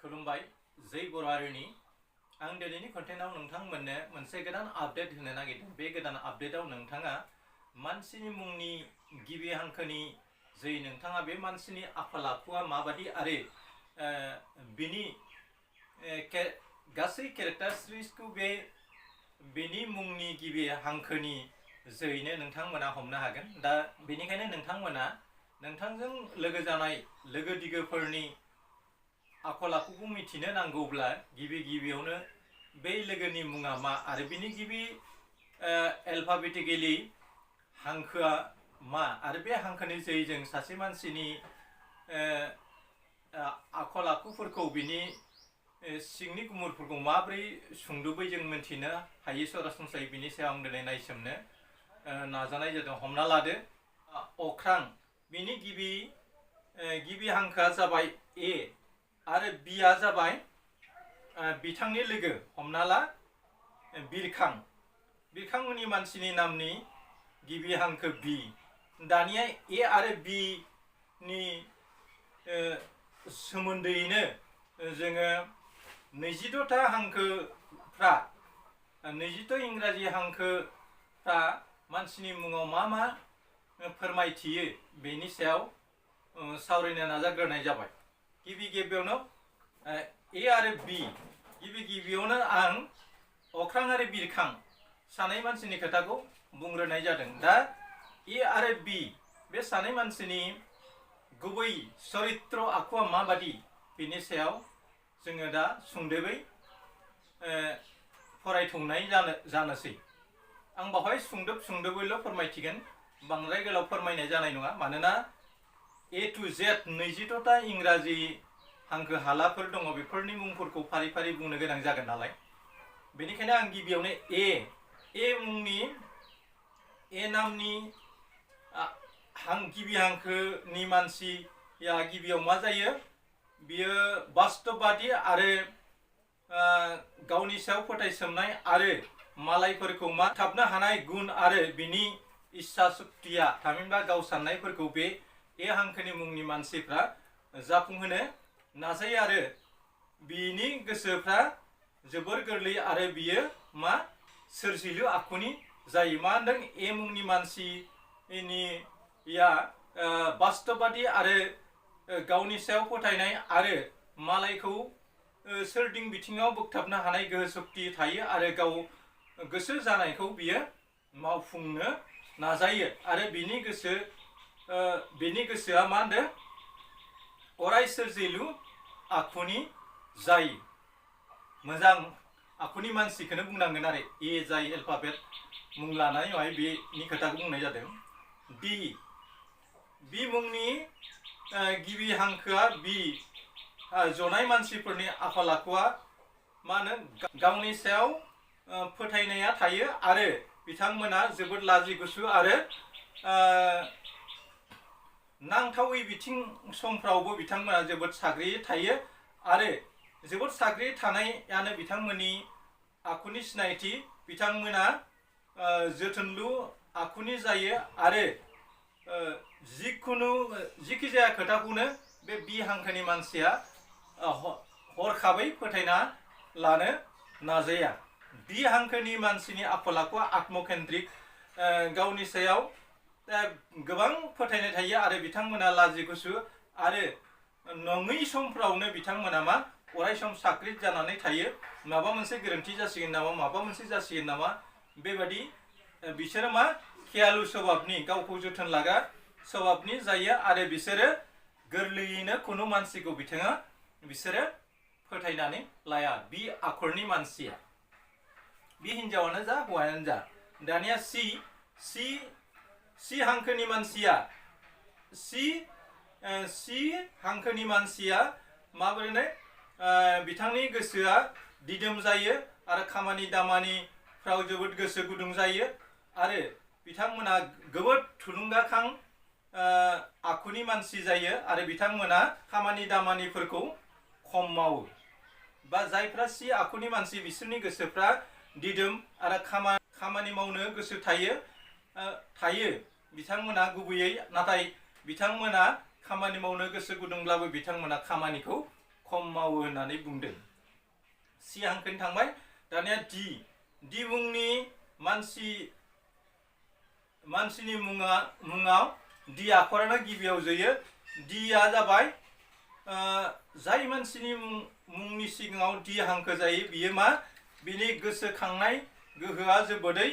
खुलुमबाय जै बर' हारिनि आं दिनैनि कन्टेन्टआव नोंथांमोननो मोनसे गोदान आपडेट होनो नागिरदों। बे गोदान आपडेटआव नोंथाङा मानसिनि मुंनि गिबि हांखोनि जै नोंथाङा बे मानसिनि आखल आखुआ माबादि आरो बिनि गासै केरेक्टारिस्टिक्सखौ बेनि मुंनि गिबि हांखोनि जैनो नोंथांमोना हमनो हागोन। दा बेनिखायनो नोंथांमोना नोंथांजों लोगो जानाय लोगो दिगोफोरनि आखल आखुखौ मिथिनो नांगौब्ला गिबियावनो बे लोगोनि मुङा मा आरो बिनि गिबि एल्फाबेटिकेलि हांखोआ मा आरो बे हांखोनि जों सासे मानसिनि आखल आखुफोरखौ बिनि सिंनि गुमुरफोरखौ माबोरै सुंदबै जों मिथिनो हायो सरासनस्रायै बिनि सायाव आं दिनै नायसोमनो नाजानाय जादों। हमना लादो अख्रां, बिनि गिबि हांखोआ जाबाय ए आरो बिआ जाबाय बिथांनि लोगो। हमना ला बिरखांनि मानसिनि नामनि गिबि हांखो बि। दानिया ए आरो बि नि सोमोन्दैनो जोङो 22टा हांखोफ्रा 22 इंराजि हांखोफ्रा मानसिनि मुङाव मा मा फोरमायथियो बेनि सायाव सावरायनो नाजाग्रोनाय जाबाय। गिबियावनो ए आरो बि, गिबियावनो आं अख्रां आरो बिरखां सानै मानसिनि खोथाखौ बुंग्रोनाय जादों। दा ए आरो बि बे सानै मानसिनि गुबै चरित्र आखुआ माबादि बेनि सायाव जोङो दा सुंदबै फरायथौनाय जानोसै। आं बावहाय सुंदबैल' फोरमायथिगोन, बांद्राय गोलाव फोरमायनाय जानाय नङा। मानोना ए टु जेड 22टा इंराजि हांखो हालाफोर दङ, बेफोरनि मुंफोरखौ फारि फारि बुंनो गोनां जागोन नालाय। बेनिखायनो आं गिबियावनो ए नामनि गिबि हांखोनि मानसिया गिबियाव मा जायो, बियो बास्तबबादि आरो गावनि सायाव फोथायसोमनाय आरो मालायफोरखौ थाबनो हानाय गुन आरो बिनि इस्सा सक्तिया थामहिनबा गाव साननायफोरखौ बे ए हांखोनि मुंनि मानसिफ्रा जाफुंहोनो नाजायो आरो बिनि गोसोफ्रा जोबोर गोरलै आरो बियो सोरजिलु आखुनि जायो। मा होनदों, ए मुंनि मानसिनिया बास्तबबादि आरो गावनि सायाव फोथायनाय आरो मालायखौ सोरदिं बिथिङाव बोगथाबनो हानाय गोहो सक्ति थायो आरो गाव गोसो जानायखौ बियो मावफुंनो नाजायो आरो बिनि गोसोआ मा होनदों, अराय सोरजिलु आखुनि जायो। मोजां आखुनि मानसिखौनो बुंनांगोन आरो ए जाय एल्फाबेट मुं लानायावहाय बेनि खोथाखौ बुंनाय जादों। बि मुंनि गिबि हांखोआ बि जनाय मानसिफोरनि आखल आखुआ मा होनो, गावनि सायाव फोथायनाया थायो आरो बिथांमोना जोबोद लाजि गुसु आरो नांथावै बिथिं समफ्रावबो बिथांमोना जोबोद साग्रियै थायो आरो जोबोद साग्रियै थानायानो बिथांमोननि आखुनि सिनायथि। बिथांमोना जोथोनलु आखुनि जायो आरो जिखि जाया खोथाखौनो बे बि हांखोनि मानसिया हरखाबै फोथायना लानो नाजाया। बि हांखोनि मानसिनि आखल आखुआ आत्मकेन्द्रिक, गावनि सायाव गोबां फोथायनाय थायो आरो बिथांमोना लाजि गुसु आरो नङै समफ्रावनो बिथांमोना अराय सम साग्रिद जानानै थायो। माबा मोनसे गोरोन्थि जासिगोन नामा, माबा मोनसे जासिगोन नामा, बेबादि बिसोरो खेयालु स्वभाबनि, गावखौ जोथोन लाग्रा स्वभाबनि जायो आरो बिसोरो गोरलैयैनो खुनु मानसिखौ बिसोरो फोथायनानै लाया। बि आखरनि मानसिया, बि हिन्जावानो जा हौवायानो जा। दानिया सि हांखोनि मानसिया माबोरै, बिथांनि गोसोआ दिदोम जायो आरो खामानि दामानिफ्राव जोबोद गोसो गुदुं जायो आरो बिथांमोना जोबोद थुलुंगाखां आखुनि मानसि जायो आरो बिथांमोना खामानि दामानिफोरखौ खम मावो। बा जायफ्रा सि आखुनि मानसि बिसोरनि गोसोफ्रा दिदोम आरो खामानि मावनो गोसो थायो बिथांमोना गुबैयै, नाथाय बिथांमोना खामानि मावनो गोसो गुदुंब्लाबो बिथांमोना खामानिखौ खम मावो होननानै बुंदों। सि हांखोनि थांबाय। दानिया दि मुंनि मानसिनि मुङाव दि आखरानो गिबियाव जयो। दिया जाबाय जाय मानसिनि मुंनि सिगाङाव दि हांखो जायो बियो मा बिनि गोसोखांनाय गोहोआ जोबोदै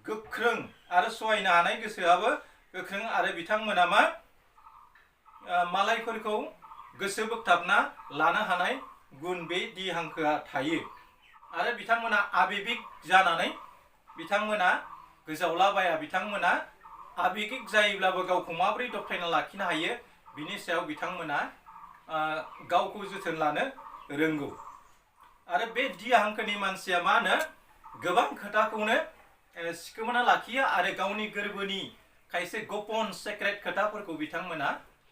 गोख्रों आरो सहायनो हानाय गोसोआबो गोख्रों आरो बिथांमोना मा मालायफोरखौ गोसो बोगथाबना लानो हानाय गुन बे दि हांखोआ थायो। आरो बिथांमोना आबेबिक जानानै बिथांमोना गोजावलाबाया। बिथांमोना आबेगिक जायोब्लाबो गावखौ माबोरै दबथायना लाखिनो हायो बिनि सायाव बिथांमोना गावखौ जोथोन लानो रोंगौ। आरो बे दि हांखोनि मानसिया मा होनो गोबां खोथाखौनो सिखोमाना लाखियो आरो गावनि गोरबोनि खायसे गोपन सेक्रेट खोथाफोरखौ बिथांमोना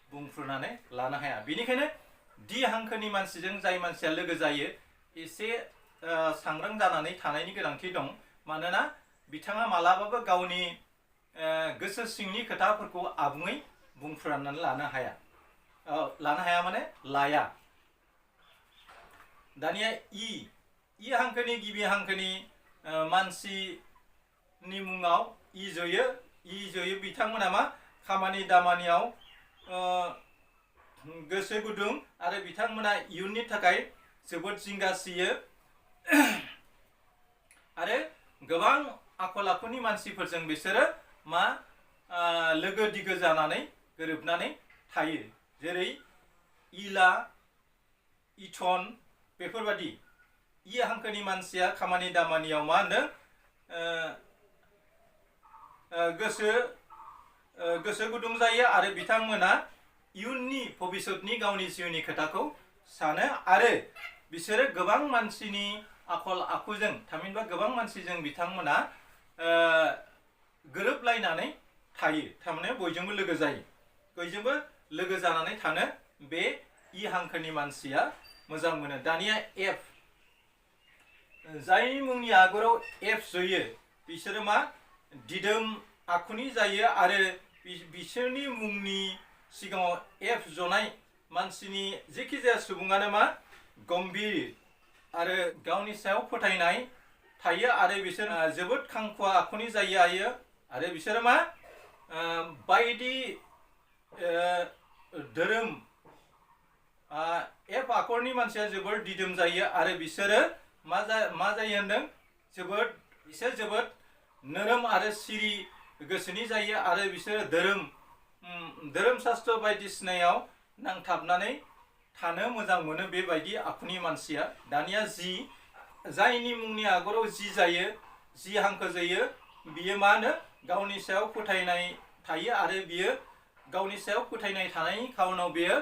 बुंफ्रुनानै लानो हाया। बेनिखायनो दि हांखोनि मानसिजों जाय मानसिया लोगो जायो एसे सांग्रां जानानै थानायनि गोनांथि दं। मानोना बिथाङा मालाबाबो गावनि गोसो सिंनि खोथाफोरखौ आबुङै बुंफ्रुनानै लानो हाया माने लाया। दानिया इ हांखोनि गिबि हांखोनि मानसिनि मुङाव इ जयो। बिथांमोना मा खामानि दामानियाव गोसो गुदुं आरो बिथांमोना इयुननि थाखाय जोबोद जिंगासियो आरो गोबां आखल आखुनि मानसिफोरजों बिसोरो मा लोगो दिगो जानानै गोरोबनानै थायो। जेरै इला, इथन बेफोरबादि। इ हांखोनि मानसिया खामानि दामानियाव मा होनदों गोसो गुदुं जायो आरो बिथांमोना इयुननि भबिष्यतनि गावनि जिउनि खोथाखौ सानो आरो बिसोरो गोबां मानसिनि आखल आखुजों थामहिनबा गोबां मानसिजों बिथांमोना गोरोबलायनानै थायो। थारमाने बयजोंबो लोगो जायो। बयजोंबो लोगो जानानै थानो बे इ हांखोनि मानसिया मोजां मोनो। दानिया एफ, जायनि मुंनि आगराव एफ जयो बिसोरो मा दिदोम आखुनि जायो आरो बिसोरनि मुंनि सिगाङाव एफ जनाय मानसिनि जेखि जाया सुबुङानो मा गम्भीर आरो गावनि सायाव फोथायनाय थायो आरो बिसोर जोबोद खांखुवा आखुनि जायो आरो बिसोरो मा बायदि धोरोम एफ आखरनि मानसिया जोबोद दिदोम जायो आरो बिसोरो मा जायो होनदों बिसोर जोबोद नोरोम आरो सिरि गोसोनि जायो आरो बिसोरो धोरोम शास्त्र बायदिसिनायाव नांथाबनानै थानो मोजां मोनो बेबायदि आखुनि मानसिया। दानिया जायनि मुंनि आगराव जायो, हांखो जायो बियो मा होनो गावनि सायाव फोथायनाय थायो आरो बियो गावनि सायाव फोथायनाय थानायनि खारनाव बियो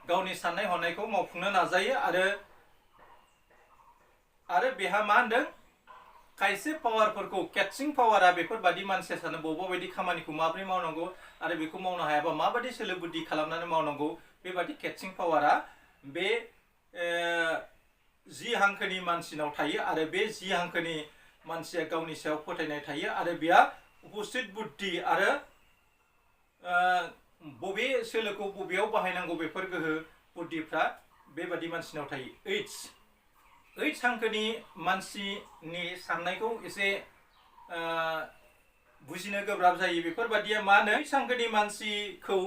गावनि साननाय हनायखौ मावफुंनो नाजायो आरो बेहा मा होनदों खायसे पावारफोरखौ केटसिं पावारा बेफोरबादि मानसिया सानो बबेबा बायदि खामानिखौ माबोरै मावनांगौ आरो बेखौ मावनो हायाबा माबायदि सोलो बुद्धि खालामनानै मावनांगौ बेबादि केटसिं पावारा बे हांखोनि मानसिनाव थायो आरो बे हांखोनि मानसिया गावनि सायाव फोथायनाय थायो आरो बेहा उपस्थित बुद्धि आरो बबे सोलोखौ बबेयाव बाहायनांगौ बेफोर गोहो बुद्धिफ्रा बेबादि मानसिनाव थायो। ओइस हांखोनि मानसिनि साननायखौ एसे बुजिनो गोब्राब जायो। बेफोरबादिया मा होनो ओइस हांखोनि मानसिखौ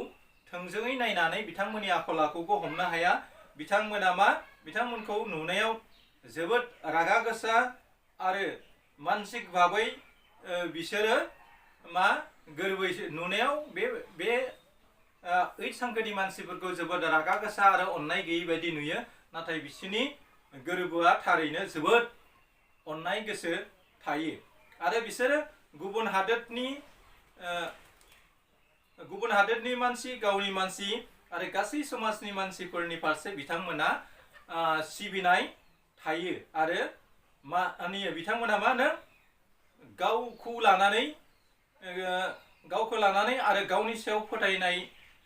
थोंजोङै नायनानै बिथांमोननि आखल आखुखौ हमनो हाया। बिथांमोनखौ नुनायाव जोबोद रागा गोसा आरो मानसिक भाबै बिसोरो मा गोरबै नुनायाव बे ओइस हांखोनि मानसिफोरखौ जोबोद रागा गोसा आरो अननाय गैयै बायदि नुयो। नाथाय बिसोरनि गोरबोआ थारैनो जोबोद अननाय गोसो थायो आरो बिसोरो गुबुन हादोरनि मानसि, गावनि मानसि आरो गासै समाजनि मानसिफोरनि फारसे बिथांमोना सिबिनाय थायो आरो बिथांमोना मा होनो गावखौ लानानै आरो गावनि सायाव फोथायनाय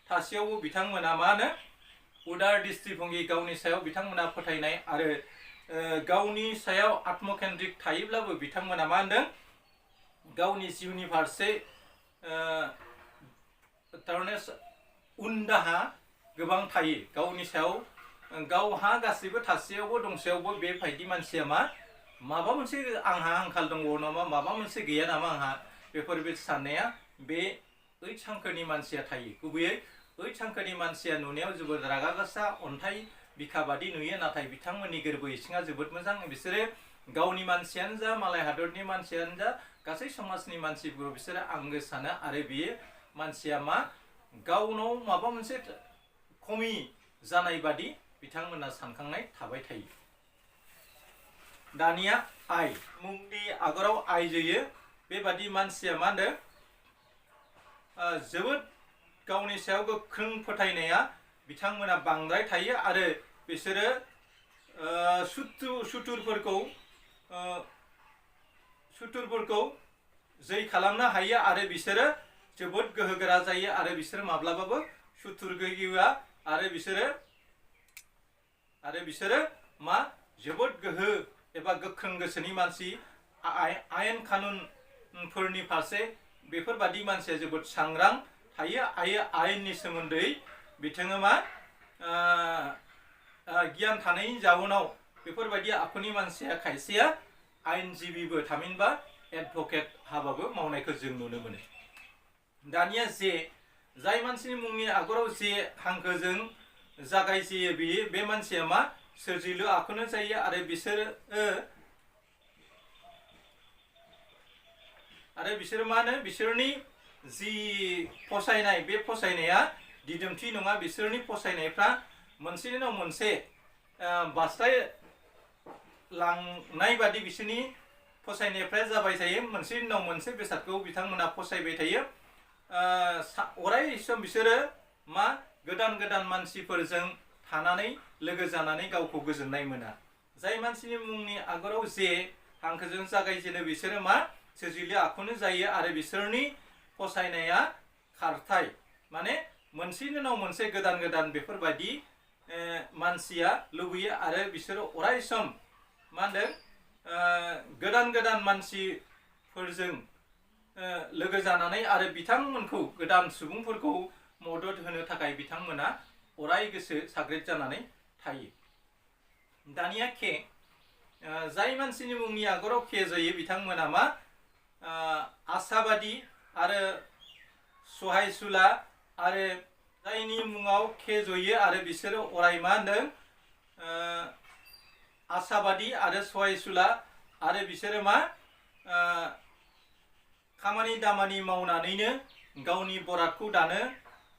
थासेयावबो बिथांमोना मा होनो उदार दृष्टिभंगि, गावनि सायाव बिथांमोना फोथायनाय आरो गावनि सायाव आत्मकेन्द्रिक थायोब्लाबो बिथांमोना मा होनदों गावनि जिउनि फारसे थारमाने उनदाहा गोबां थायो। गावनि सायाव गावहा गासैबो थासेयावबो दंसेयावबो बेबायदि मानसिया माबा मोनसे आंहा आंखाल दंबावो नामा, माबा मोनसे गैया नामा आंहा, बेफोरबायदि साननाया बे ओइट हांखोनि मानसिया थायो। गुबैयै ओइट हांखोनि मानसिया नुनायाव जोबोद रागा गोसा अन्थाइ बिखा बादि नुयो, नाथाय बिथांमोननि गोरबो इसिङा जोबोद मोजां। बिसोरो गावनि मानसियानो जा मालाय हादरनि मानसियानो जा गासै समाजनि मानसिफोरखौ बिसोरो आंगो सानो, आरो बे मानसिया गावनाव माबा मोनसे खमि जानाय बादि बिथांमोना सानखांनाय थाबाय थायो। दानिया आइ मुंनि आगराव आइ जोयो बेबादि मानसिया मा होनदों जोबोद गावनि सायाव गोख्रों फोथायनाया बिथांमोना बांद्राय थायो, आरो बिसोरो सुथुरफोरखौ जै खालामनो हायो, आरो बिसोरो जोबोद गोहोगोरा जायो, आरो बिसोरो माब्लाबाबो सुथुर गैया, आरो बिसोरो जोबोद गोहो एबा गोख्रों गोसोनि मानसि। आयेन कानुनफोरनि फारसे बेफोरबादि मानसिया जोबोद सांग्रां थायो। आयेननि सोमोन्दै बिथाङा गियान थानायनि जाउनाव बेफोरबायदि आखुनि मानसिया खायसेया आयेनजिबिबो थामहिनबा एडभकेट हाबाबो मावनायखौ जों नुनो मोनो। दानिया जाय मानसिनि मुंनि आगराव हांखोजों जागायजेयो बे मानसिया सोरजिलु आखुनो जायो, आरो बिसोरो मा होनो बिसोरनि जि फसायनाय बे फसायनाया दिदोमथि नङा। बिसोरनि फसायनायफ्रा मोनसेनि उनाव मोनसे बास्लाय लांनाय बादि बिसोरनि फसायनायफ्रा जाबाय थायो। मोनसेनि उनाव मोनसे बेसादखौ बिथांमोना फसायबाय थायो। अराय सम बिसोरो गोदान गोदान मानसिफोरजों थानानै लोगो जानानै गावखौ गोजोननाय मोना। जाय मानसिनि मुंनि आगराव हांखोजों जागायजेनो बिसोरो सोरजिलु आखुनो जायो, आरो बिसोरनि फसायनाया खारथाय माने मोनसेनि उनाव मोनसे गोदान गोदान बेफोरबायदि मानसिया लुबैयो, आरो बिसोरो अराय सम मा होनदों गोदान गोदान मानसिफोरजों लोगो जानानै आरो बिथांमोनखौ गोदान सुबुंफोरखौ मदद होनो थाखाय बिथांमोना अराय गोसो साग्रिद जानानै थायो। दानिया जाय मानसिनि मुंनि आगराव जायो बिथांमोना आसाबादि आरो सहायसुला, आरो जायनि मुङाव जयो आरो बिसोरो अराय मा होनदों आसाबादि आरो सहायसुला, आरो बिसोरो खामानि दामानि मावनानैनो गावनि बरादखौ दानो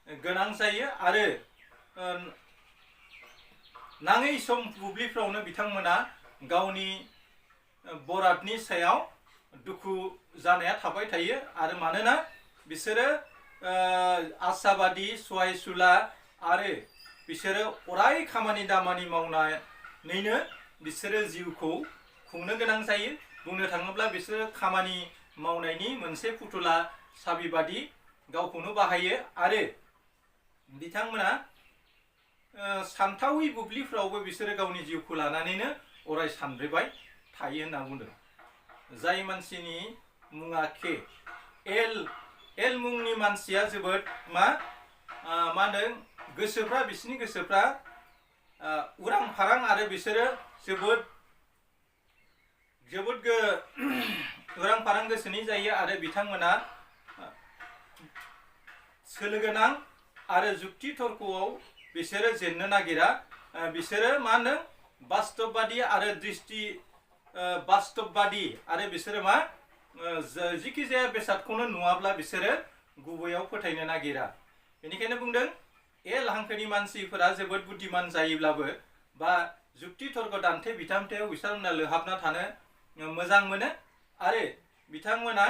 गोनां जायो, आरो नाङै सम बुब्लिफ्रावनो बिथांमोना गावनि बरादनि सायाव दुखु जानाया थाबाय थायो। आरो मानोना बिसोरो आसाबादि सहायसुला, आरो बिसोरो अराय खामानि दामानि मावनानैनो बिसोरो जिउखौ खुंनो गोनां जायो। बुंनो थाङोब्ला बिसोरो खामानि मावनायनि मोनसे फुथुला साबि बादि गावखौनो बाहायो, आरो बिथांमोना सानथावै बुब्लिफ्रावबो बिसोरो गावनि जिउखौ लानानैनो अराय सानब्रेबाय थायो होनना बुंदों। जाय मानसिनि मुङा एल मुंनि मानसिया जोबोद मा होनदों बिसोरनि गोसोफ्रा उरां फारां, आरो बिसोरो जोबोद उरां फारां गोसोनि जायो, आरो बिथांमोना सोलो गोनां आरो जुक्ति तर्कआव बिसोरो जेननो नागिरा। बिसोरो मा होनदों बास्तबबादि आरो बास्तबबादि, आरो बिसोरो जिखि जाया बेसादखौनो नुवाब्ला बिसोरो गुबैयाव फोथायनो नागिरा। बेनिखायनो बुंदों एल हांखोनि मानसिफोरा जोबोद बुद्धिमान जायोब्लाबो जुक्ति तर्क दान्थे बिथामथेयाव बिथांमोना लोहाबना थानो मोजां मोनो, आरो बिथांमोना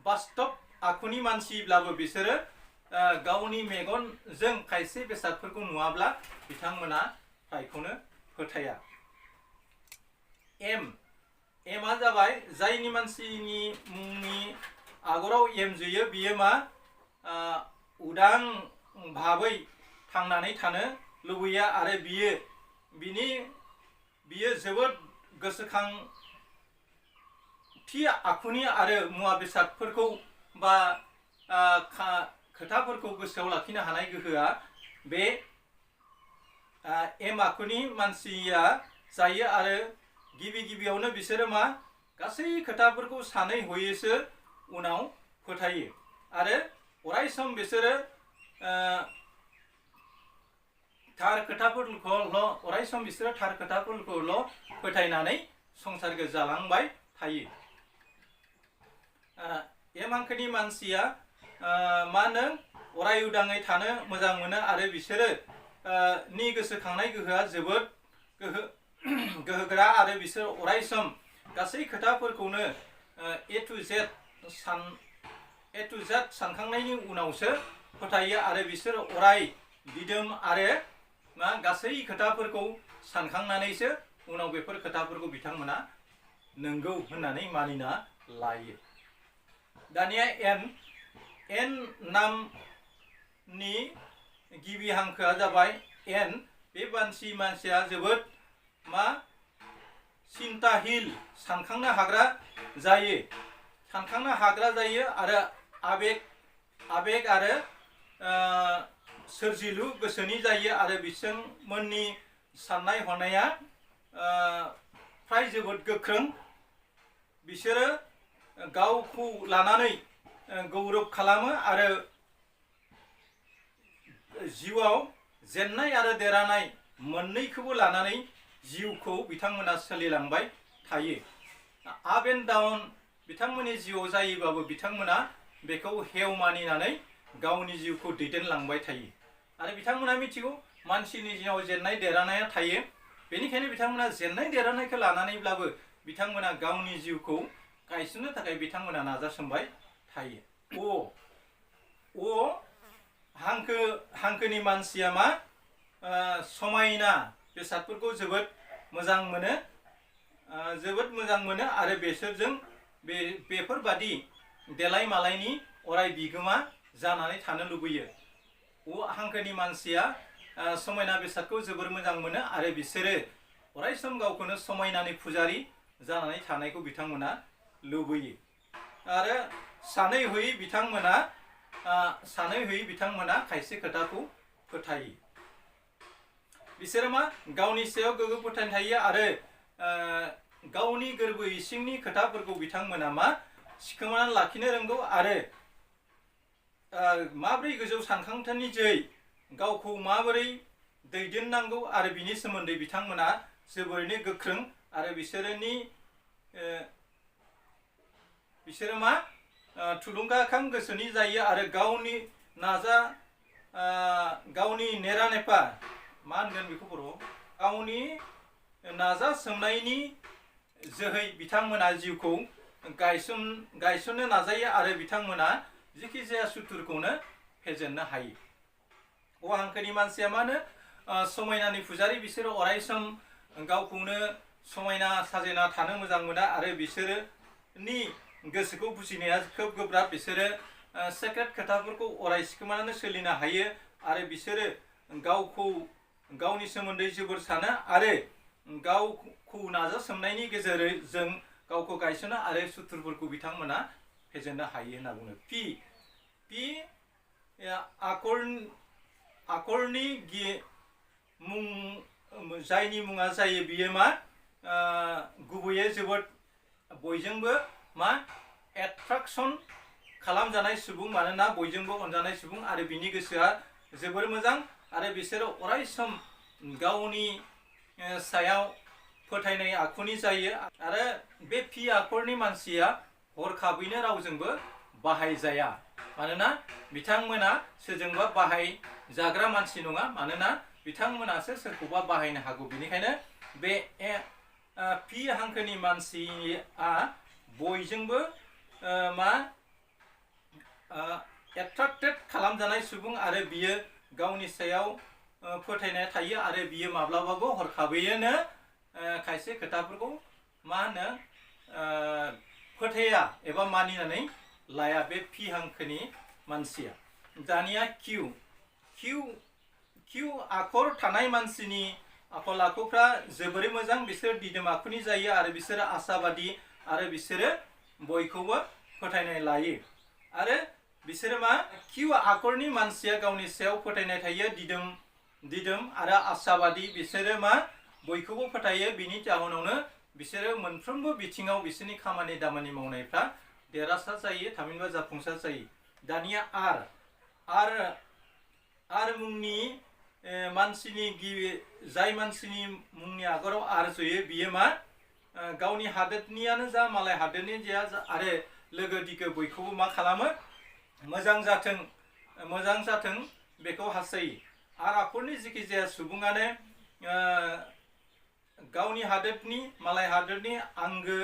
बास्तब आखुनि मानसिब्लाबो बिसोरो गावनि मेगनजों खायसे बेसादफोरखौ नुवाब्ला बिथांमोना फ्रायखौनो फोथाया। एमआ जाबाय जायनि मानसिनि मुंनि आगराव जोयो बियो उदां भाबै थांनानै थानो लुबैया, आरो बियो जोबोद गोसोखांथि आखुनि, आरो मुवा बेसादफोरखौ खोथाफोरखौ गोसोआव लाखिनो हानाय गोहोआ बे एम आखुनि मानसिया जायो आरो गिबियावनो बिसोरो मा गासै खोथाफोरखौ सानै हयैसो उनाव फोथायो आरो अराय सम बिसोरो थार खोथाफोरखौल' फोथायनानै संसारखौ जालांबाय थायो। एम हांखोनि मानसिया मा होनो अराय उदाङै थानो मोजां मोनो आरो बिसोरो नि गोसोखांनाय गोहोआ जोबोद गोहोगोरा आरो बिसोर अराय सम गासै खोथाफोरखौनो ए टु जेड सानखांनायनि उनावसो फोथायो आरो बिसोर अराय दिदोम आरो मा गासै खोथाफोरखौ सानखांनानैसो उनाव बेफोर खोथाफोरखौ बिथांमोना नंगौ होननानै मानिना लायो। दानिया एन नामनि गिबि हांखोआ जाबाय एन। बे मानसिया जोबोद मा सिन्ताहिल सानखांनो हाग्रा जायो आरो आबेग आरो सोरजिलु गोसोनि जायो आरो बिथांमोननि साननाय हनाया फ्राय जोबोद गोख्रों। बिसोरो गावखौ लानानै गौरब खालामो आरो जिउआव जेननाय आरो देरहानाय मोननैखौबो लानानै जिउखौ बिथांमोना सोलिलांबाय थायो। आप एन्ड डाउन बिथांमोननि जिउआव जायोबाबो बिथांमोना बेखौ हेव मानिनानै गावनि जिउखौ दैदेनलांबाय थायो आरो बिथांमोना मिथिगौ मानसिनि जिउआव जेननाय देरहानाया थायो। बेनिखायनो बिथांमोना जेननाय देरहानायखौ लानानैब्लाबो बिथांमोना गावनि जिउखौ गायसननो थाखाय बिथांमोना नाजासोमबाय थायो। अ हांखोनि मानसिया मा समायना बेसादफोरखौ जोबोद मोजां मोनो आरो बिसोरजों बेफोरबादि देलाय मालायनि अराय बिगोमा जानानै थानो लुबैयो। हांखोनि मानसिया समायना बेसादखौ जोबोर मोजां मोनो आरो बिसोरो अराय सम गावखौनो समायनानि पुजारी जानानै थानायखौ बिथांमोना लुबैयो आरो सानै हयै बिथांमोना खायसे खोथाखौ फोथायो। बिसोरो मा गावनि सायाव गोग्गो फोथायनाय थायो आरो गावनि गोरबो इसिंनि खोथाफोरखौ बिथांमोना मा सिखोमानानै लाखिनो रोंगौ आरो माबोरै गोजौ सानखांथायनि जै गावखौ माबोरै दैदेननांगौ आरो बिनि सोमोन्दै बिथांमोना जोबोरैनो गोख्रों आरो बिसोरो मा थुलुंगाखां गोसोनि जायो आरो गावनि नेरानेपा मा होनगोन बेखौ बर'आव गावनि नाजासोमनायनि जोहै बिथांमोना जिउखौ गायसननो नाजायो आरो बिथांमोना जिखि जाया सुथुरखौनो फेजेननो हायो। हांखोनि मानसिया मा होनो समायनानि पुजारी। बिसोरो अराय सम गावखौनो समायना साजायना थानो मोजां मोना आरो बिसोरनि गोसोखौ बुजिनाया खोब गोब्राब। बिसोरो सेक्रेट खोथाफोरखौ अराय सिखोमानानै सोलिनो हायो आरो बिसोरो गावनि सोमोन्दै जोबोर सानो आरो गावखौ नाजासोमनायनि गेजेरजों गावखौ गायसनो आरो सुथुरफोरखौ बिथांमोना फेजेननो हायो होनना बुङो। पि आखरनि जायनि मुङा जायो बियो मा गुबैयै जोबोद बयजोंबो मा एट्राक्सन खालामजानाय सुबुं, मानोना बयजोंबो अनजानाय सुबुं आरो बिनि गोसोआ जोबोर मोजां आरो बिसोरो अराय सम गावनि सायाव फोथायनाय आखुनि जायो आरो बे पि आखरनि मानसिया हरखाबैनो रावजोंबो बाहायजाया, मानोना बिथांमोना सोरजोंबा बाहायजाग्रा मानसि नङा, मानोना बिथांमोनासो सोरखौबा बाहायनो हागौ। बेनिखायनो बे पि हांखोनि मानसिया बयजोंबो मा एट्राक्टेड खालामजानाय सुबुं आरो बियो गावनि सायाव फोथायनाय थायो आरो बियो माब्लाबाबो हरखाबैनो खायसे खोथाफोरखौ मा होनो फोथाया एबा मानिनानै लाया बे पि हांखोनि मानसिया। दानिया किउ आखर थानाय मानसिनि आखल आखुफ्रा जोबोरै मोजां। बिसोर दिदोम आखुनि जायो आरो बिसोरो आसाबादि आरो बिसोरो बयखौबो फोथायनाय लायो आरो बिसोरो मा किउ आखरनि मानसिया गावनि सायाव फोथायनाय थायो, दिदोम दिदोम आरो आशाबादि बिसोरो मा बयखौबो फोथायो बिनि जाहोनावनो बिसोरो मोनफ्रोमबो बिथिङाव बिसोरनि खामानि दामानि मावनायफ्रा देरहासार जायो थामहिनबा जाफुंसार जायो। दानिया आर मुंनि मानसिनि जाय मानसिनि मुंनि आगराव आर जयो बियो मा गावनि हादोरनियानो जा मालाय हादोरनि जा आरो लोगो दिगो बयखौबो मा खालामो मोजां जाथों बेखौ हास्थायो। आर आखरनि जिखिजाया सुबुङानो गावनि हादोरनि मालाय हादोरनि आंगो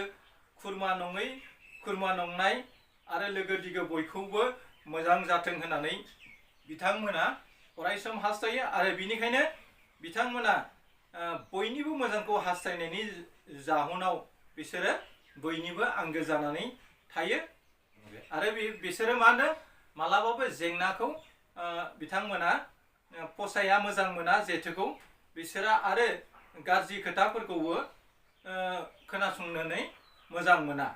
खुरमा नंनाय आरो लोगो दिगो बयखौबो मोजां जाथों होननानै बिथांमोना अरायसम हास्थायो आरो बिनिखायनो बिथांमोना बयनिबो मोजांखौ हास्थायनायनि जाहोनाव बिसोरो बयनिबो आंगो जानानै थायो आरो बिसोरो मा होनो मालाबाबो जेंनाखौ बिथांमोना फसाया मोजां मोना जेथोखौ बिसोरा आरो गाज्रि खोथाफोरखौबो खोनासंनानै मोजां मोना।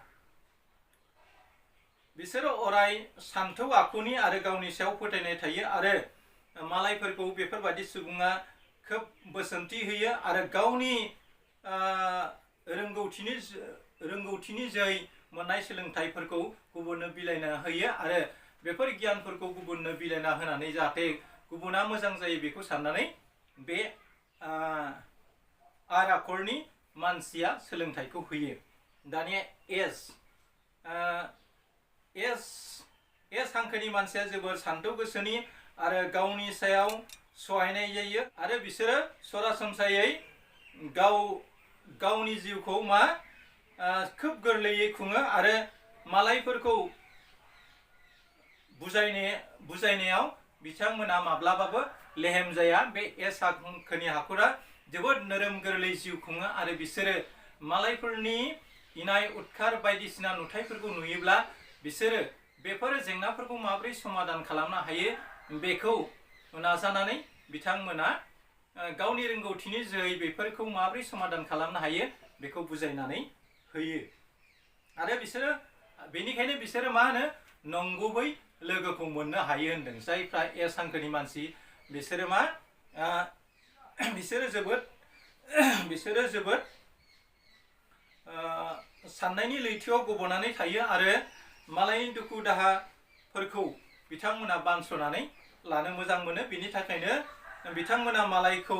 बिसोरो अराय सान्थौ आखुनि आरो गावनि सायाव फोथायनाय थायो आरो मालायफोरखौ बेफोरबायदि सुबुङा खोब बोसोनथि होयो आरो गावनि रोंगौथिनि जोहै मोननाय सोलोंथाइफोरखौ गुबुननो बिलाइना होयो आरो बेफोर गियानफोरखौ गुबुननो बिलाइना होनानै जाहाथे गुबुना मोजां जायो बेखौ साननानै बे आर आखरनि मानसिया सोलोंथाइखौ होयो। दानिया एस हांखोनि मानसिया जोबोर सान्थौ गोसोनि आरो गावनि सायाव सहायनाय जायो आरो बिसोरो सरासनस्रायै गावनि जिउखौ मा खोब गोरलैयै खुङो आरो मालायफोरखौ बुजायनायाव बिथांमोना माब्लाबाबो लेहेम जाया। बे एस हांखोनि हाखरा जोबोद नोरोम गोरलै जिउ खुङो आरो बिसोरो मालायफोरनि इनाय उदखार बायदिसिना नुथायफोरखौ नुयोब्ला बिसोरो बेफोर जेंनाफोरखौ माबोरै समाधान खालामनो हायो बेखौ नाजानानै बिथांमोना गावनि रोंगौथिनि जोहै बेफोरखौ माबोरै समाधान खालामनो हायो बेखौ बुजायनानै होयो आरो बेनिखायनो बिसोरो मा होनो नंगुबै लोगोखौ मोननो हायो होनदों। जायफ्रा एस हांखोनि मानसि बिसोरो मा बिसोरो जोबोद साननायनि लैथोआव गबनानै थायो आरो मालायनि दुखु दाहाफोरखौ बिथांमोना बानस'नानै लानो मोजां मोनो। बिनि थाखायनो बिथांमोना मालायखौ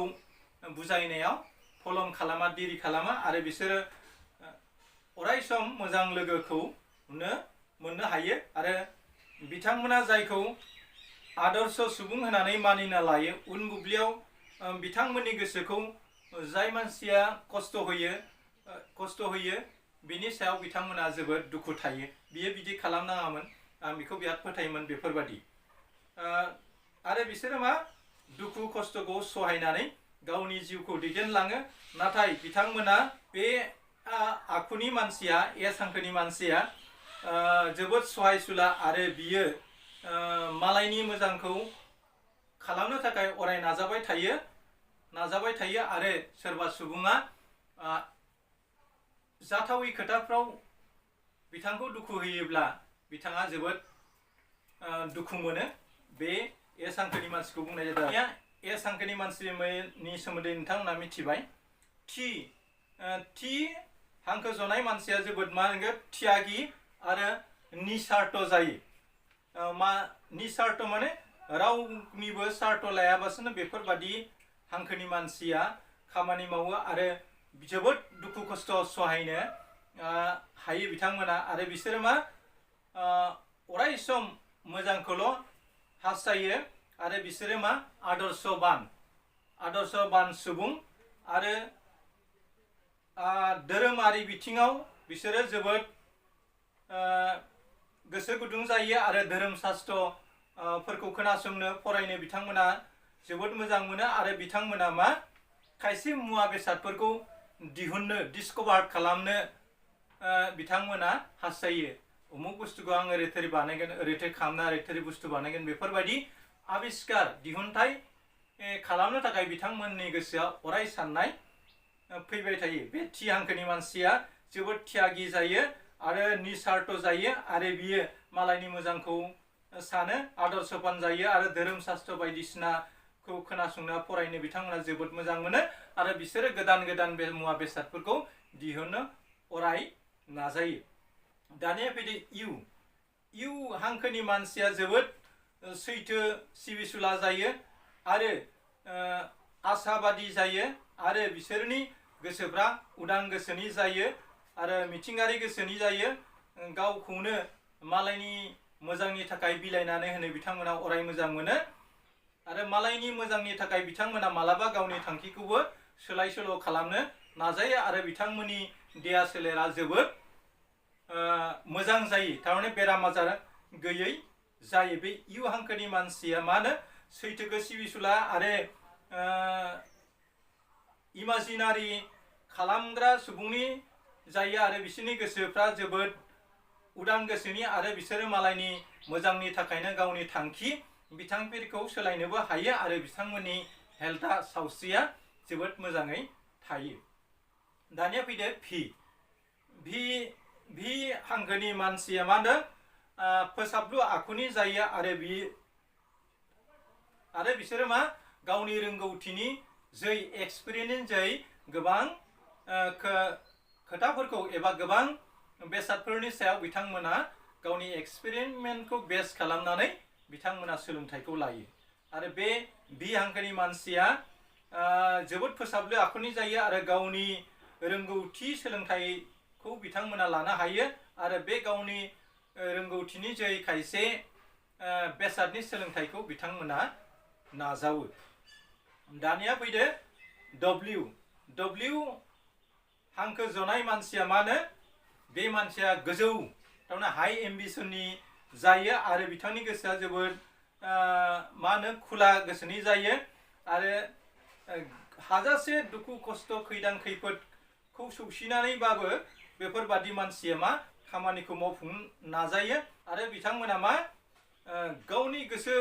बुजायनायाव फलन खालामा देरि खालामा आरो बिसोरो अरायसम मोजां लोगोखौ मोननो हायो आरो बिथांमोना जायखौ आदर्श सुबुं होननानै मानिना लायो उन बुब्लियाव बिथांमोननि गोसोखौ जाय मानसिया खस्थ' होयो बिनि सायाव बिथांमोना जोबोद दुखु थायो। बियो बिदि खालामनाङामोन आं बेखौ बिराद फोथायोमोन बेफोरबादि आरो बिसोरो मा दुखु खस्थ'खौ सहायनानै गावनि जिउखौ दैदेनलाङो। नाथाय बिथांमोना बे आखुनि मानसिया एस हांखोनि मानसिया जोबोद सहायसुला आरो बियो मालायनि मोजांखौ खालामनो थाखाय अराय नाजाबाय थायो आरो सोरबा सुबुङा जाथावै खोथाफ्राव बिथांखौ दुखु होयोब्ला बिथाङा जोबोद दुखु मोनो। बे एस हांखोनि मानसिखौ बुंनाय जादों। एस हांखोनि मानसिनि सोमोन्दै नोंथांमोना मिथिबाय। थि हांखो जनाय मानसिया जोबोद मा होनगोन त्यागि आरो निस्वार्थ जायो। निस्वार्थ माने रावनिबो स्वार्थ लायाबासिनो बेफोरबादि हांखोनि मानसिया खामानि मावो आरो जोबोद दुखु खस्थ' सहायनो हायो बिथांमोना आरो बिसोरो मा अरायसम मोजांखौल' हास्थायो आरो बिसोरो मा आदर्शबान सुबुं आरो धोरोमारि बिथिङाव बिसोरो जोबोद गोसो गुदुं जायो आरो धोरोम शास्त्रफोरखौ खोनासंनो फरायनो बिथांमोना जोबोद मोजां मोनो आरो बिथांमोना मा खायसे मुवा बेसादफोरखौ डिस्कभार खालामनो बिथांमोना हास्थायो। उमुक बुस्थुखौ आं ओरै बानायगोन ओरै खालामना ओरै बुस्थु बानायगोन बेफोरबायदि आबिष्कार दिहुनथाइ खालामनो थाखाय बिथांमोननि गोसोआव अराय साननाय फैबाय थायो। बे थि हांखोनि मानसिया जोबोद त्यागि जायो आरो निस्वार्थ जायो आरो बियो मालायनि मोजांखौ सानो आदर्शबान जायो आरो धोरोम शास्त्र बायदिसिना खोनासंनो फरायनो बिथांमोना जोबोद मोजां मोनो आरो बिसोरो गोदान गोदान बे मुवा बेसादफोरखौ दिहुननो अराय नाजायो। दानिया फैदो इउ। इउ हांखोनि मानसिया जोबोद सैथो सिबिसुला जायो आरो आसाबादि जायो आरो बिसोरनि गोसोफ्रा उदां गोसोनि जायो आरो मिथिंगायारि गोसोनि जायो। गावखौनो मालायनि मोजांनि थाखाय बिलाइनानै होनो बिथांमोना अराय मोजां मोनो आरो मालायनि मोजांनि थाखाय बिथांमोना मालाबा गावनि थांखिखौबो सोलाय सोल' खालामनो नाजायो आरो बिथांमोननि देहा सोलेरा जोबोद मोजां जायो, थारमाने बेराम आजार गैयै जायो। बे इउ हांखोनि मानसिया मा होनो सैथोखौ सिबिसुला आरो इमाजिनारि खालामग्रा सुबुंनि जायो आरो बिसोरनि गोसोफ्रा जोबोद उदां गोसोनि आरो बिसोरो मालायनि मोजांनि थाखायनो गावनि थांखि बिथांखिफोरखौ सोलायनोबो हायो आरो बिथांमोननि हेल्थआ सावस्रिया जोबोद मोजाङै थायो। दानिया फैदो भि। भि हांखोनि मानसिया मा होनदों फोसाबलु आखुनि जायो आरो बिसोरो मा गावनि रोंगौथिनि जै एक्सपिरियेन्स जै गोबां खोथाफोरखौ एबा गोबां बेसादफोरनि सायाव बिथांमोना गावनि एक्सपेरिमेन्टखौ बेस खालामनानै बिथांमोना सोलोंथाइखौ लायो आरो बे भि हांखोनि मानसिया जोबोद फोसाबलु आखुनि जायो आरो गावनि रोंगौथि सोलोंथाइखौ बिथांमोना लानो हायो आरो बे गावनि रोंगौथिनि जै खायसे बेसादनि सोलोंथाइखौ बिथांमोना नाजावो। दानिया फैदो डब्लिउ। डब्लिउ हांखो जनाय मानसिया मा होनो बे मानसिया गोजौ थारमाने हाई एम्बिसननि जायो आरो बिथांनि गोसोआ जोबोद मा होनो खुला गोसोनि जायो आरो हाजासे दुखु खस्थ' खैदां खैफोदखौ सौसिनानैबाबो बेफोरबादि मानसिया मा खामानिखौ मावफुंनो नाजायो आरो बिथांमोना मा गावनि गोसो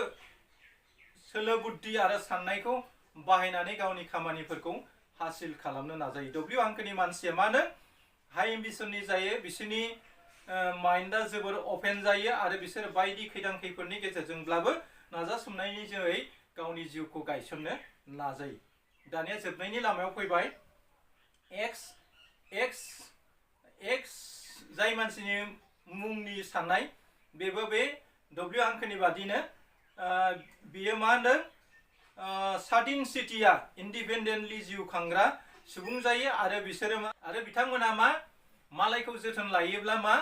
सोलो बुद्धि आरो साननायखौ बाहायनानै गावनि खामानिफोरखौ हासिल खालामनो नाजायो। डब्लिउ हांखोनि मानसिया मा होनो हाई एम्बिसननि जायो, बिसोरनि माइन्डआ जोबोर अपेन जायो आरो बिसोर बायदि खैदां खैफोदनि गेजेरजोंब्लाबो नाजासोमनायनि जोहै गावनि जिउखौ गायसननो नाजायो। दानिया जोबनायनि लामायाव फैबाय एक्स। एक्स जाय मानसिनि मुंनि साननाय बेबो बे डब्लिउ हांखोनि बादिनो बियो मा होनदों सादिन सिटिया इन्डिपेन्डेन्टलि जिउ खांग्रा सुबुं जायो आरो बिसोरो मा आरो बिथांमोना मा मालायखौ जोथोन लायोब्ला मा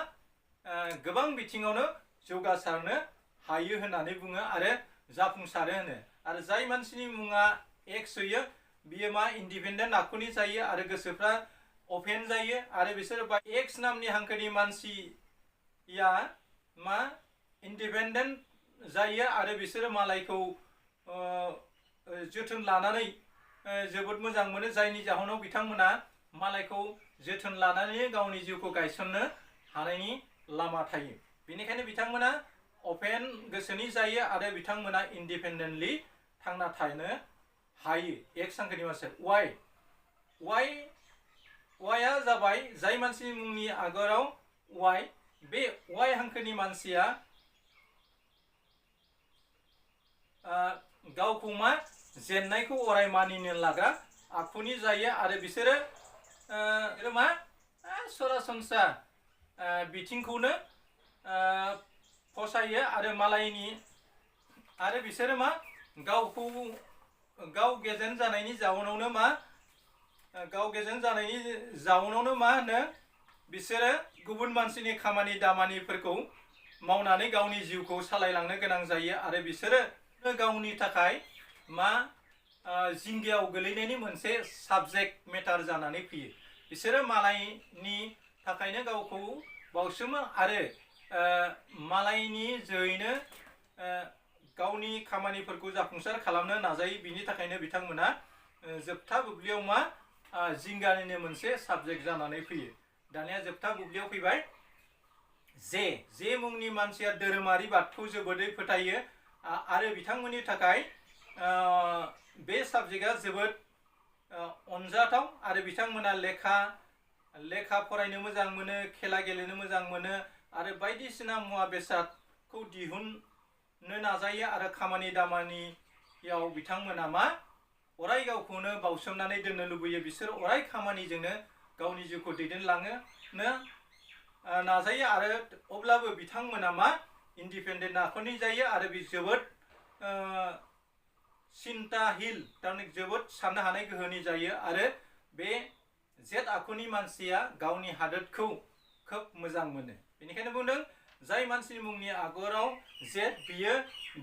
गोबां बिथिङावनो जौगासारनो हायो होननानै बुङो आरो जाफुंसारो होनो आरो जाय मानसिनि मुङा एक्स होयो बियो मा इन्डिपेन्डेन्ट आखुनि जायो आरो गोसोफ्रा अपेन जायो आरो बिसोरो एक्स नामनि हांखोनि मानसिया मा इन्डिपेन्डेन्ट जायो आरो बिसोरो मालायखौ जोथोन लानानै जोबोद मोजां मोनो, जायनि जाहोनाव बिथांमोना मालायखौ जोथोन लानानै गावनि जिउखौ गायसननो हानायनि लामा थायो। बेनिखायनो बिथांमोना अपेन गोसोनि जायो आरो बिथांमोना इन्डिपेन्डेन्टलि थांना थानो हायो। एक्स हांखोनि मानसिया वाइआ जाबाय जाय मानसिनि मुंनि आगोराव वाइ, बे वाइ हांखोनि मानसिया गावखौ मा जेननायखौ अराय मानिनो लाग्रा आखुनि जायो आरो बिसोरो मा सरासनस्रा बिथिंखौनो फसायो आरो मालायनि आरो बिसोरो मा गाव गेजेन जानायनि जाउनावनो मा होनो बिसोरो गुबुन मानसिनि खामानि दामानिफोरखौ मावनानै गावनि जिउखौ सालायलांनो गोनां जायो आरो बिसोरो गावनि थाखाय मा जिंगायाव गोलैनायनि मोनसे साबजेक्ट मेटार जानानै फैयो। बिसोरो मालायनि थाखायनो गावखौ बावसोमो आरो मालायनि जोहैनो गावनि खामानिफोरखौ जाफुंसार खालामनो नाजायो। बिनि थाखायनो बिथांमोना जोबथा बुब्लियाव मा जिंगानिनो मोनसे साबजेक्ट जानानै फैयो। दानिया जोबथा बुब्लियाव फैबाय जे मुंनि मानसिया धोरोमारि बादखौ जोबोदै फोथायो आरो बिथांमोननि थाखाय बे साबजेक्टआ जोबोद अनजाथाव आरो बिथांमोना लेखा फरायनो मोजां मोनो, खेला गेलेनो मोजां मोनो आरो बायदिसिना मुवा बेसादखौ दिहुननो नाजायो आरो खामानि दामानि याव बिथांमोना मा अराय गावखौनो बावसोमनानै दोननो लुबैयो बिसोर अराय खामानिजोंनो गावनि जिउखौ दैदेनलांनो नाजायो आरो अब्लाबो बिथांमोना मा इन्डिपेन्डेन्ट आखुनि जायो आरो बे जोबोद सिन्ताहिल थारमाने जोबोद साननो हानाय गोहोनि जायो आरो बे जेद आखुनि मानसिया गावनि हादोरखौ खोब मोजां मोनो बेनिखायनो बुंदों जाय मानसिनि मुंनि आगराव जेद बियो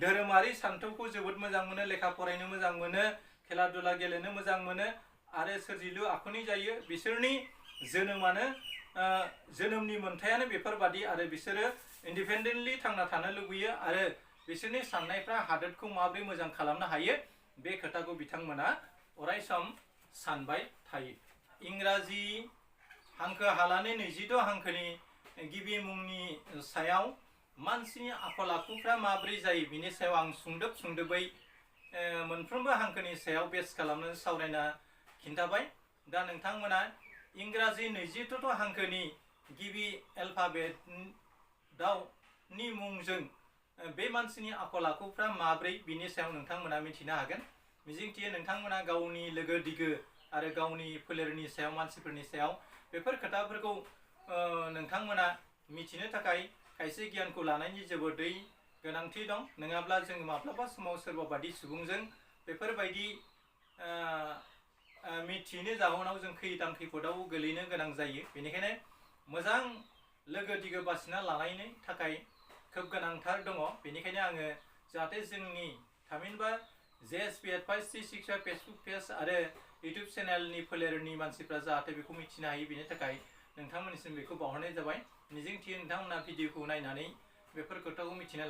धोरोमारि सान्थौखौ जोबोद मोजां मोनो लेखा फरायनो मोजां मोनो खेला दुला गेलेनो मोजां मोनो आरो सोरजिलु आखुनि जायो बिसोरनि जोनोमनि मोन्थायानो बेफोरबादि आरो बिसोरो इन्डिपेन्डेन्टलि थांना थानो लुबैयो आरो बिसोरनि साननायफ्रा हादोरखौ माबोरै मोजां खालामनो हायो बे खोथाखौ बिथांमोना अराय सम सानबाय थायो इंराजि हांखो हालानि 22 हांखोनि गिबि मुंनि सायाव मानसिनि आखल आखुफ्रा माबोरै जायो बिनि सायाव आं सुंदोबै मोनफ्रोमबो हांखोनि सायाव बेस खालामनो सावरायना खिन्थाबाय दा नोंथांमोना इंराजि 22 हांखोनि गिबि एल्फाबेटनि मुंजों बे मानसिनि आखल आखुफ्रा माबोरै बिनि सायाव नोंथांमोना मिथिनो हागोन मिजिंथियो नोंथांमोना गावनि लोगो दिगो आरो गावनि फोलेरनि सायाव मानसिफोरनि सायाव बेफोर खोथाफोरखौ नोंथांमोना मिथिनो थाखाय खायसे गियानखौ लानायनि जोबोदै गोनांथि दं नङाब्ला जों माब्लाबा समाव सोरबा बादि सुबुंजों बेफोरबायदि मिथिनो जाहोनाव जों खैदां खैफोदाव गोलैनो गोनां जायो बेनिखायनो मोजां लोगो दिगो बासिना लानायनि थाखाय खोब गोनांथार दङ बेनिखायनो आङो जाहाथे जोंनि थामहिनबा JSP8536 फेसबुक पेज आरो इउटुब चेनेलनि फोलेरनि मानसिफ्रा जाहाथे बेखौ मिथिनो हायो बेनि थाखाय नोंथांमोननिसिम बेखौ बावहरनाय जाबाय मिजिंथियो नोंथांमोना भिडिअखौ नायनानै बेफोर खोथाखौ मिथिनो